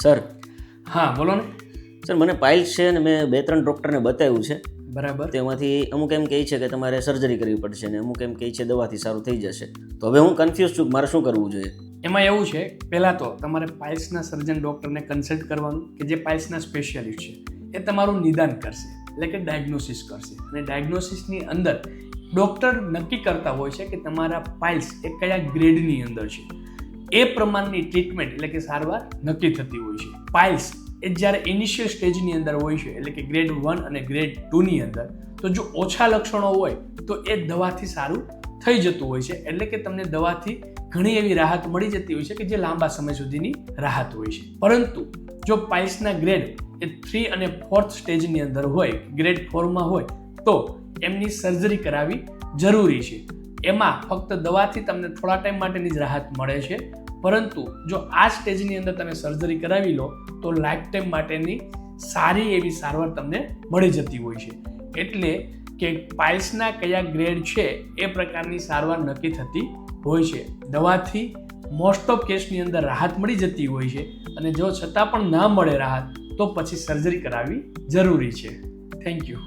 Sir હા બોલો ને. સર મને પાઇલ્સ છે અને મેં 2-3 ડૉક્ટરને બતાવ્યું છે. બરાબર. તેમાંથી અમુક એમ કહે છે કે તમારે સર્જરી કરવી પડશે અને અમુક એમ કહે છે દવાથી સારું થઈ જશે. તો હવે હું કન્ફ્યુઝ છું કે મારે શું કરવું જોઈએ. એમાં એવું છે, પહેલાં તો તમારે પાઇલ્સના સર્જન ડૉક્ટરને કન્સલ્ટ કરવાનું કે જે પાઇલ્સના સ્પેશિયાલિસ્ટ છે એ તમારું નિદાન કરશે, એટલે કે ડાયગ્નોસિસ કરશે. અને ડાયગ્નોસિસની અંદર ડૉક્ટર નક્કી કરતા હોય છે કે તમારા પાઇલ્સ એ કયા ગ્રેડની અંદર છે. એ પ્રમાણની ટ્રીટમેન્ટ એટલે કે સારવાર નક્કી થતી હોય છે. પાઇલ્સ એ જ્યારે ઇનિશિયલ સ્ટેજની અંદર હોય છે, એટલે કે ગ્રેડ 1 અને ગ્રેડ 2ની અંદર, તો જો ઓછા લક્ષણો હોય તો એ દવાથી સારું થઈ જતું હોય છે. એટલે કે તમને દવાથી ઘણી એવી રાહત મળી જતી હોય છે કે જે લાંબા સમય સુધીની રાહત હોય છે. પરંતુ જો પાઇલ્સના ગ્રેડ એ 3 અને 4th સ્ટેજની અંદર હોય, ગ્રેડ 4માં હોય, તો એમની સર્જરી કરાવવી જરૂરી છે. એમાં ફક્ત દવાથી તમને થોડા ટાઈમ માટેની જ રાહત મળે છે. પરંતુ જો આ સ્ટેજની અંદર તમે સર્જરી કરાવી લો તો લાઈફ ટાઈમ માટેની સારી એવી સારવાર તમને મળી જતી હોય છે. એટલે કે પાઇલ્સના કયા ગ્રેડ છે એ પ્રકારની સારવાર નક્કી થતી હોય છે. દવાથી મોસ્ટ ઓફ કેસની અંદર રાહત મળી જતી હોય છે, અને જો છતાં પણ ના મળે રાહત તો પછી સર્જરી કરાવવી જરૂરી છે. Thank you.